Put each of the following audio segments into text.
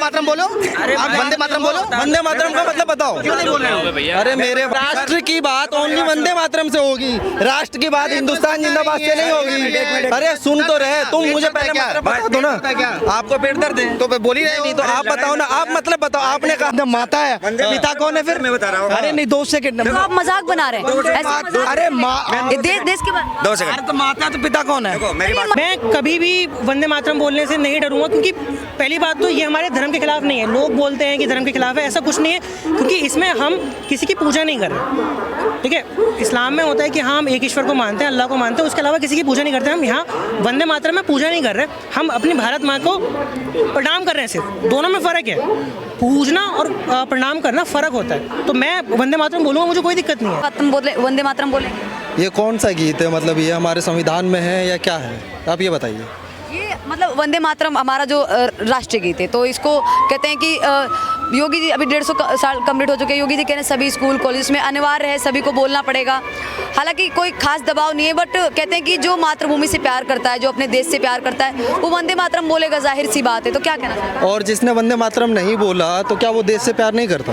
मातरम बोलो, वंदे मातरम बोलो। वंदे मातरम का मतलब बताओ। क्यों नहीं बोल रहे हो? अरे मेरे राष्ट्र की बात ओनली वंदे मातरम से होगी, राष्ट्र की बात हिंदुस्तान जिंदाबाद से नहीं होगी। अरे सुन तो रहे तुम, मुझे पहले मतलब बता दो ना। आपको पेट दर्द है तो बोल ही रहे हो। नहीं तो आप बताओ ना, आप मतलब बताओ। आपने कहा माता है, पिता कौन है फिर? मैं बता रहा हूँ। अरे नहीं 2 सेकंड। तो आप मजाक बना रहे हैं। अरे देश के बारे 2 सेकंड। तो माता तो पिता कौन है? देखो मेरी बात, मैं कभी भी वंदे मातरम बोलने से नहीं डरूंगा, क्योंकि पहली बात तो ये हमारे धर्म के खिलाफ नहीं है। लोग बोलते हैं कि धर्म के खिलाफ है, ऐसा कुछ नहीं है, क्योंकि इसमें हम किसी की पूजा नहीं कर रहे। ठीक है, इस्लाम में होता है कि हम एक ईश्वर को मानते हैं, अल्लाह को मानते हैं, उसके अलावा किसी की पूजा नहीं करते। हम यहाँ वंदे मातरम में पूजा नहीं कर रहे, हम अपनी भारत माँ को प्रणाम कर रहे हैं। सिर्फ दोनों में फ़र्क है, पूजना और प्रणाम करना फ़र्क होता है। तो मैं वंदे मातरम बोलूँगा, मुझे कोई दिक्कत नहीं है। में वंदे मातरम बोलेंगे? ये कौन सा गीत है? मतलब ये हमारे संविधान में है या क्या है? आप ये बताइए। ये मतलब वंदे मातरम हमारा जो राष्ट्रीय गीत है, तो इसको कहते हैं कि योगी जी अभी 150 साल कंप्लीट हो चुके हैं। योगी जी कह रहे हैं सभी स्कूल कॉलेज में अनिवार्य है, सभी को बोलना पड़ेगा। हालांकि कोई खास दबाव नहीं है, बट कहते हैं कि जो मातृभूमि से प्यार करता है, जो अपने देश से प्यार करता है, वो वंदे मातरम बोलेगा, जाहिर सी बात है। तो क्या कहना चाहिए? और जिसने वंदे मातरम नहीं बोला तो क्या वो देश से प्यार नहीं करता?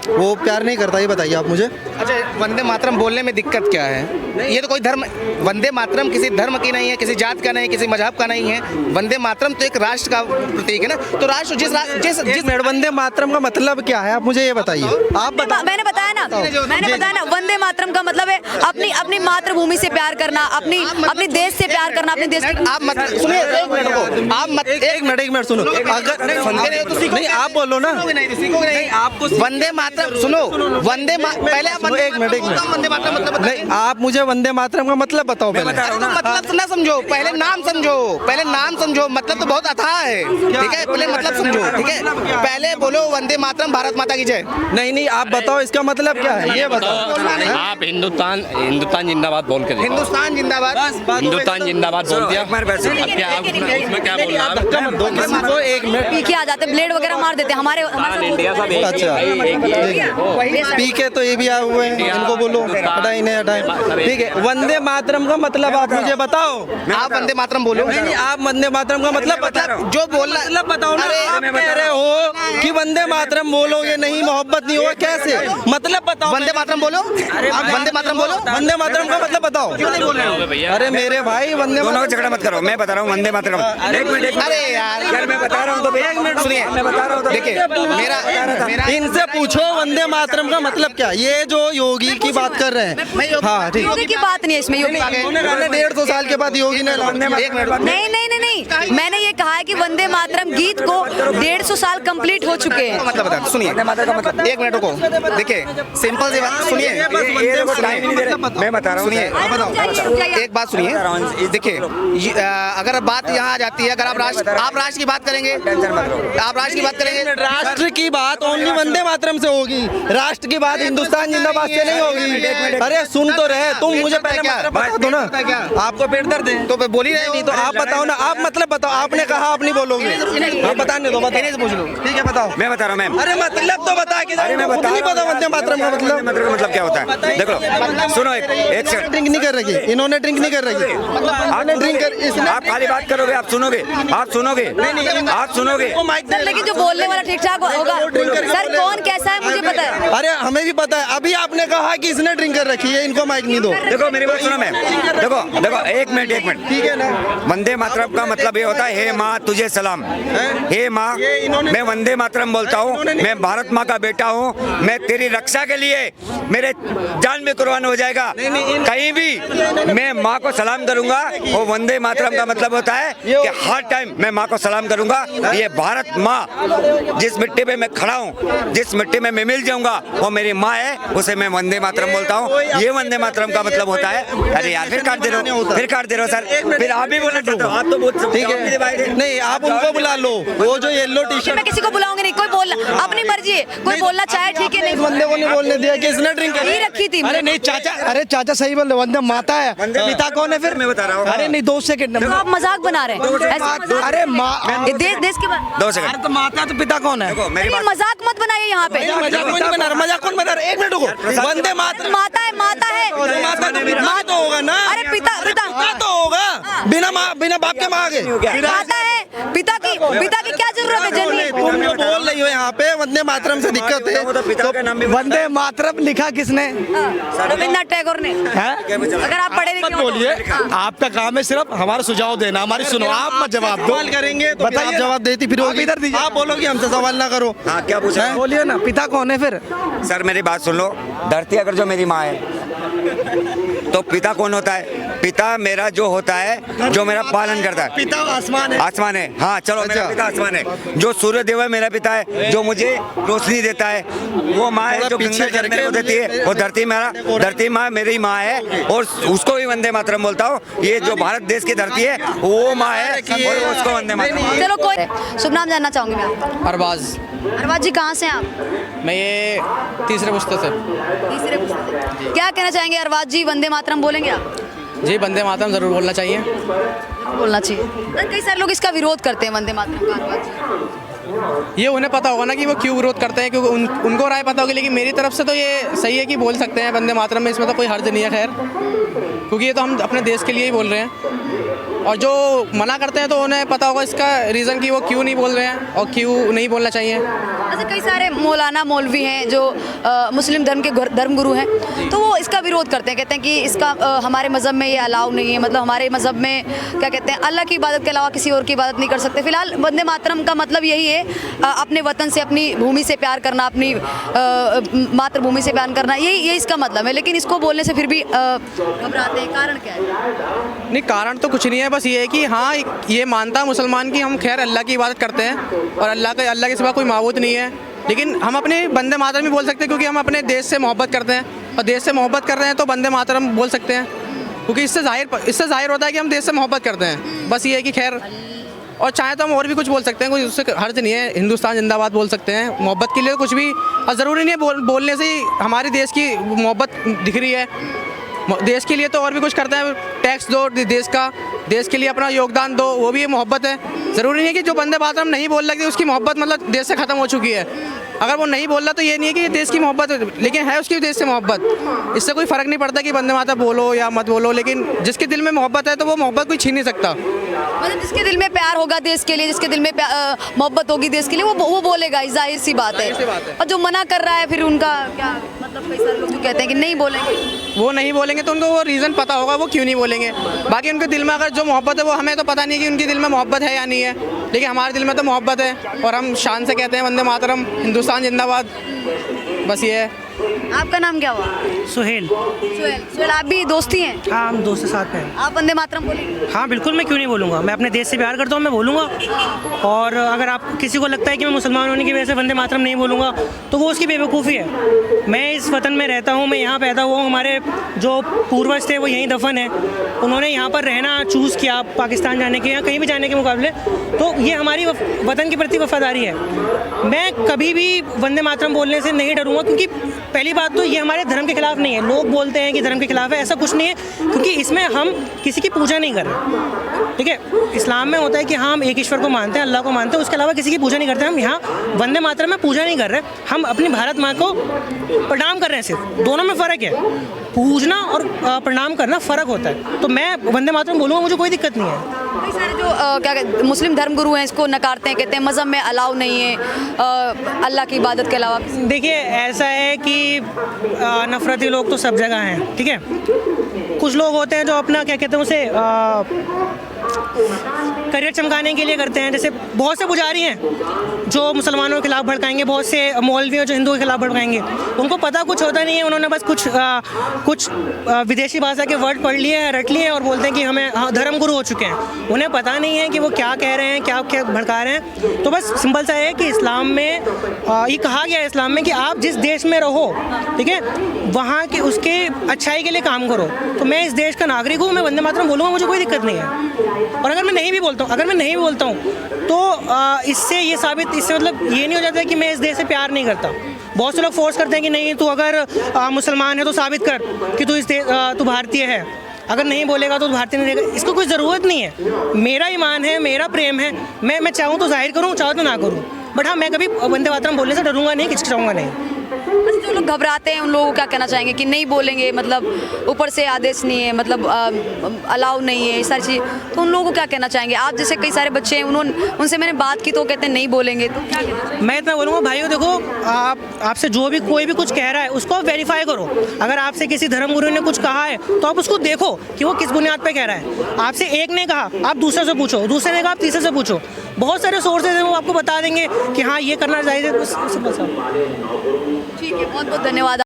वो प्यार नहीं करता, ये बताइए आप मुझे। अच्छा, वंदे मातरम बोलने में दिक्कत क्या है? ये तो कोई धर्म, वंदे मातरम किसी धर्म की नहीं है, किसी जात का नहीं, किसी मजहब का नहीं है। वंदे मातरम तो एक राष्ट्र का प्रतीक है ना। तो राष्ट्र जिस वंदे मातरम का मतलब क्या है? आप मुझे ये बताइए। आप बताओ। मैंने बताया ना, वंदे मातरम का मतलब है अपनी मातृभूमि से प्यार करना, अपने देश से प्यार करना, अपने देश के। आप मत सुनिए, एक मिनट को आप मत एक मिनट सुनो। अगर नहीं आप बोलो ना, नहीं, आपको वंदे मातरम सुनो। पहले आप एक मिनट वंदे मातरम मतलब नहीं, आप मुझे वंदे मातरम का मतलब बताओ पहले। मतलब ना समझो, पहले नाम समझो, पहले नाम समझो। मतलब तो बहुत अथाह है, ठीक है? पहले मतलब समझो, ठीक है? पहले बोलो वंदे मातरम, भारत माता की जय। नहीं आप बताओ इसका मतलब क्या है, ये बताओ। आप हिंदुस्तान जिंदाबाद बोल के देखो। हिंदुस्तान जिंदाबाद, हिंदुस्तान जिंदाबाद बोल दिया। अब क्या उसमें क्या बोलना है? एक मिनट पीके आ जाते, ब्लेड वगैरह मार देते हमारे इंडिया सब एक अच्छा पी के तो ये भी आए हुए हैं, इनको बोलो हटाए, इन्हें हटाए। ठीक है, वंदे मातरम का मतलब आप मुझे बताओ। आप वंदे मातरम बोलो। नहीं आप वंदे मातरम का मतलब जो बोलना मतलब बताओ ना। आप कह रहे हो कि वंदे मातरम बोलोगे नहीं, मोहब्बत नहीं होगा, कैसे? मतलब बताओ। वंदे मातरम बोलो, वंदे मातरम बोलो। वंदे मातरम का मतलब बताओ। क्यों नहीं बोल रहे हो भैया? अरे मेरे भाई वंदे दोनों का झगड़ा मत करो। मैं बता रहा हूँ वंदे मातरम। एक मिनट अरे यार मैं बता रहा हूँ तो एक मिनट सुनिए, मैं बता रहा हूँ तो देखिए मेरा इनसे पूछो वंदे मातरम का मतलब क्या? ये जो योगी की बात कर रहे हैं। हाँ ठीक, योगी की बात नहीं है इसमें। योगी 150 साल के बाद योगी ने एक मिनट नहीं, मैंने ये कहा है कि वंदे मातरम गीत को 150 साल कंप्लीट हो चुके हैं। मतलब बता, सुनिए एक मिनट को। देखिए सिंपल सी बात सुनिए, मैं बता रहा हूँ। सुनिए एक बात सुनिए। देखिए अगर बात यहाँ आ जाती है, अगर आप राष्ट्र की बात करेंगे, आप राष्ट्र की बात करेंगे, राष्ट्र की बात ओनली वंदे मातरम से होगी, राष्ट्र की बात हिंदुस्तान जिंदाबाद से नहीं होगी। अरे सुन तो रहे तुम, मुझे पहले मतलब बता दो ना। आपको पेट दर्द है तो बोल ही रहे हो। नहीं तो आप बताओ ना। आप मतलब बताओ। आपने कहा आप नहीं बोलोगे, आप बताने दो। बताने से पूछ लो। ठीक है बताओ। मैं बता रहा हूँ मैम। अरे मतलब तो बता के। अरे मैं बता नहीं पता वंदे मातरम का मतलब। मतलब क्या होता है? देख लो, सुनो एक सेकंड। ड्रिंक नहीं कर रही, इन्होंने ड्रिंक नहीं कर रही। आपने ड्रिंक कर, इसने आप खाली बात करोगे, आप सुनोगे, आप सुनोगे, आप सुनोगे। सर लेकिन जो बोलने वाला ठीक ठाक होगा। सर कौन कैसा है मुझे पता है। अरे हमें भी पता है। अभी आपने कहा कि इसने ड्रिंक कर रखी है, इनको माइक नहीं दो। देखो मेरी बात सुनो मैम। देखो एक मिनट। ठीक है ना। वंदे मातरम का मतलब ये होता है, हे माँ तुझे सलाम। हे माँ, मैं वंदे मातरम बोलता हूँ। मैं भारत माँ का बेटा हूँ। मैं तेरी रक्षा के लिए मेरे जान में कुर्बान हो जाएगा। कहीं भी मैं माँ को सलाम करूंगा। वो वंदे मातरम का मतलब होता है कि हर टाइम मैं माँ को सलाम करूंगा। ये भारत माँ, जिस मिट्टी पे मैं खड़ा हूँ, जिस मिट्टी में मैं मिल जाऊंगा, वो मेरी माँ है, उसे मैं वंदे मातरम बोलता हूँ। ये वंदे मातरम का मतलब होता है। अरे यार फिर काट दे रहे हो सर। फिर आप भी बोलना चाहते हो? आप तो बहुत ठीक है। नहीं आप उनको बुला लो, वो जो येलो टी शर्ट। मैं किसी को बुलाऊंगी नहीं, कोई बोलना अपनी मर्जी है। कोई बोलना चाहे ठीक है, नहीं बंदे को नहीं बोलने दिया कि इसने ड्रिंक ही रखी थी। अरे नहीं चाचा, अरे चाचा सही बोल रहे। वंदे माता है, पिता कौन है फिर? मैं बता रहा हूँ। अरे नहीं 2 सेकंड। तो आप मजाक बना रहे हैं। अरे देश के बारे 2 सेकंड। तो माता तो पिता कौन है? मेरी बात मजाक मत बनाइए यहाँ पे। मजाक कौन बना रहा? मजाक कौन बना रहा? एक मिनट रुको। वंदे मातरम माता है, माता है। माता तो होगा ना। अरे पिता तो होगा, बिना बाप के माँ के। माता है। पिता की क्या जरूरत है? जननी नहीं हो यहाँ पे, वंदे मातरम से दिक्कत है। तो पिता का नाम भी वंदे मातरम लिखा किसने? रविन्द्रनाथ टैगोर ने। अगर आप पढ़े लिखे मत हो तो- बोलिए, आपका काम है सिर्फ हमारा सुझाव देना, हमारी सुनो, आप मत जवाब दो। सवाल करेंगे तो बताइए, आप जवाब देती फिर आप इधर दीजिए। आप बोलोगे हमसे सवाल ना करो। हाँ क्या पूछा है? बोलिए ना, पिता कौन है फिर? सर मेरी बात सुन लो, धरती अगर जो मेरी माँ है तो पिता कौन होता है? पिता मेरा जो होता है, जो मेरा पालन करता है। पिता आसमान है। आसमान है, हाँ चलो मेरा अच्छा। पिता आसमान है। जो सूर्य देव है मेरा पिता है, जो मुझे रोशनी देता है। वो माँ है थोड़ा जो पीछे गंगा जल मेरे को करके देती है। वो धरती माँ मेरी माँ है, और उसको भी वंदे मातरम बोलता हूँ। ये जो भारत देश की धरती है वो माँ है, और उसको वंदे मातरम। चलो कोई शुभ नाम जानना चाहूंगी मैं। अरबाज। अरबाज जी कहाँ से हैं आप? मैं ये तीसरे पुस्तक से। तीसरे पुस्तक से। क्या कहना चाहेंगे अरबाज जी, वंदे मातरम बोलेंगे आप? जी वंदे मातरम ज़रूर बोलना चाहिए। बोलना चाहिए। कई सारे लोग इसका विरोध करते हैं वंदे मातरम का अरबाज जी। ये उन्हें पता होगा ना कि वो क्यों विरोध करते हैं, क्योंकि उनको राय पता होगी। लेकिन मेरी तरफ से तो ये सही है कि बोल सकते हैं वंदे मातरम में, इसमें तो कोई हर्ज नहीं है खैर, क्योंकि ये तो हम अपने देश के लिए ही बोल रहे हैं। और जो मना करते हैं तो उन्हें पता होगा इसका रीज़न कि वो क्यों नहीं बोल रहे हैं और क्यों नहीं बोलना चाहिए। ऐसे कई सारे मौलाना मौलवी हैं जो मुस्लिम धर्म के धर्मगुरु हैं, तो वो इसका विरोध करते हैं, कहते हैं कि इसका हमारे मज़हब में ये अलाउ नहीं है। मतलब हमारे मज़हब में क्या कहते हैं, अल्लाह की इबादत के अलावा किसी और की इबादत नहीं कर सकते। फिलहाल वंदे मातरम का मतलब यही है, अपने वतन से, अपनी भूमि से प्यार करना, अपनी मातृभूमि से प्यार करना, यही इसका मतलब है। लेकिन इसको बोलने से फिर भी घबराते हैं, कारण क्या है? नहीं, कारण तो कुछ नहीं है, बस ये है कि हाँ ये मानता मुसलमान की हम खैर अल्लाह की इबादत करते हैं और अल्लाह के सिवा कोई माबूद नहीं है। लेकिन हम अपने वंदे मातरम भी बोल सकते हैं, क्योंकि हम अपने देश से मोहब्बत करते हैं और देश से मोहब्बत कर रहे हैं तो वंदे मातरम बोल सकते हैं, क्योंकि इससे जाहिर होता है कि हम देश से मोहब्बत करते हैं। बस ये है कि खैर, और चाहे तो हम और भी कुछ बोल सकते हैं, कोई उससे हर्ज नहीं है। हिंदुस्तान जिंदाबाद बोल सकते हैं, मोहब्बत के लिए कुछ भी, और ज़रूरी नहीं है बोलने से ही हमारे देश की मोहब्बत दिख रही है। देश के लिए तो और भी कुछ करते हैं, टैक्स दो देश के लिए अपना योगदान दो, वो भी मोहब्बत है। ज़रूरी नहीं है कि जो वंदे मातरम नहीं बोल रहे उसकी मोहब्बत मतलब देश से ख़त्म हो चुकी है। अगर वो नहीं बोल रहा तो ये नहीं है कि ये देश की मोहब्बत, लेकिन है उसकी देश से मोहब्बत। इससे कोई फ़र्क नहीं पड़ता कि वंदे मातरम बोलो या मत बोलो, लेकिन जिसके दिल में मोहब्बत है तो वो मोहब्बत कोई छीन नहीं सकता। मतलब जिसके दिल में प्यार होगा देश के लिए, जिसके दिल में मोहब्बत होगी देश के लिए, वो बोलेगा, जाहिर सी बात है। और जो मना कर रहा है फिर उनका क्या मतलब, कई सारे लोग जो कहते हैं कि नहीं बोलेंगे, वो नहीं बोलेंगे तो उनको वो रीज़न पता होगा वो क्यों नहीं बोलेंगे। बाकी उनके दिल में अगर जो मोहब्बत है वो हमें तो पता नहीं कि उनके दिल में मोहब्बत है या नहीं है, लेकिन हमारे दिल में तो मोहब्बत है और हम शान से कहते हैं वंदे मातरम, हिंदुस्तान जिंदाबाद। बस ये है। आपका नाम क्या हुआ? सुहेल। सुहेल, आप भी दोस्ती हैं? हाँ, हम दोस्त के साथ हैं। आप वंदे मातरम बोलेंगे? हाँ बिल्कुल, मैं क्यों नहीं बोलूँगा। मैं अपने देश से प्यार करता हूँ, मैं बोलूँगा। और अगर आप किसी को लगता है कि मैं मुसलमान होने की वजह से वंदे मातरम नहीं बोलूँगा तो वो उसकी बेवकूफ़ी है। मैं इस वतन में रहता हूँ, मैं यहाँ पैदा हुआ हूँ, हमारे जो पूर्वज थे वो यहीं दफन है। उन्होंने यहाँ पर रहना चूज़ किया, पाकिस्तान जाने के या कहीं भी जाने के मुकाबले, तो ये हमारी वतन के प्रति वफादारी है। मैं कभी भी वंदे मातरम बोलने से नहीं डरूँगा, क्योंकि पहली बात तो ये हमारे धर्म के खिलाफ नहीं है। लोग बोलते हैं कि धर्म के खिलाफ है, ऐसा कुछ नहीं है, क्योंकि इसमें हम किसी की पूजा नहीं कर रहे। ठीक है, इस्लाम में होता है कि हम एक ईश्वर को मानते हैं, अल्लाह को मानते हैं, उसके अलावा किसी की पूजा नहीं करते। हम यहाँ वंदे मातरम में पूजा नहीं कर रहे, हम अपनी भारत माँ को प्रणाम कर रहे हैं। सिर्फ दोनों में फ़र्क है, पूजना और प्रणाम करना फ़र्क होता है। तो मैं वंदे मातरम बोलूँगा, मुझे कोई दिक्कत नहीं है। कई सारे जो क्या कहते मुस्लिम धर्मगुरु हैं इसको नकारते हैं, कहते हैं मज़हब में अलाउ नहीं है अल्लाह की इबादत के अलावा। देखिए, ऐसा है कि नफरती लोग तो सब जगह हैं, ठीक है। कुछ लोग होते हैं जो अपना क्या कहते हैं उसे करियर चमकाने के लिए करते हैं। जैसे बहुत से पुजारी हैं जो मुसलमानों के खिलाफ भड़काएंगे, बहुत से मौलवी हैं जो हिंदुओं के खिलाफ भड़काएंगे। उनको पता कुछ होता नहीं है, उन्होंने बस कुछ विदेशी भाषा के वर्ड पढ़ लिए हैं, रट लिए हैं और बोलते हैं कि हमें धर्मगुरु हो चुके हैं। उन्हें पता नहीं है कि वो क्या कह रहे हैं, क्या क्या भड़का रहे हैं। तो बस सिंपल सा है कि इस्लाम में ये कहा गया है इस्लाम में कि आप जिस देश में रहो, ठीक है, वहाँ के उसके अच्छाई के लिए काम करो। तो मैं इस देश का नागरिक हूँ, मैं वंदे मातरम बोलूँगा, मुझे कोई दिक्कत नहीं है। और अगर मैं नहीं भी बोलता हूँ तो इससे मतलब ये नहीं हो जाता है कि मैं इस देश से प्यार नहीं करता। बहुत से लोग फोर्स करते हैं कि नहीं, तू अगर मुसलमान है तो साबित कर कि तू भारतीय है, अगर नहीं बोलेगा तो भारतीय नहीं रहेगा। इसको कोई ज़रूरत नहीं है। मेरा ईमान है, मेरा प्रेम है, मैं चाहूँ तो जाहिर करूँ, चाहूँ तो ना करूँ। बट हाँ, मैं कभी वंदे मातरम बोलने से डरूंगा नहीं, हिचकिचाऊंगा नहीं। बस जो लोग घबराते हैं उन लोगों को क्या कहना चाहेंगे कि नहीं बोलेंगे, मतलब ऊपर से आदेश नहीं है, मतलब अलाउ नहीं है, ये सारी चीज़, तो उन लोगों को क्या कहना चाहेंगे? आप जैसे कई सारे बच्चे हैं, उनसे मैंने बात की तो कहते हैं नहीं बोलेंगे, तो क्या कहना चाहेंगे? मैं इतना बोलूँगा भाइयों, देखो आपसे जो भी कोई भी कुछ कह रहा है उसको वेरीफाई करो। अगर आपसे किसी धर्मगुरु ने कुछ कहा है तो आप उसको देखो कि वो किस बुनियाद पे कह रहा है। आपसे एक ने कहा, आप दूसरे से पूछो, दूसरे ने कहा, आप तीसरे से पूछो। बहुत सारे सोर्सेज हैं, वो आपको बता देंगे कि हाँ ये करना चाहिए। ठीक है, बहुत बहुत धन्यवाद।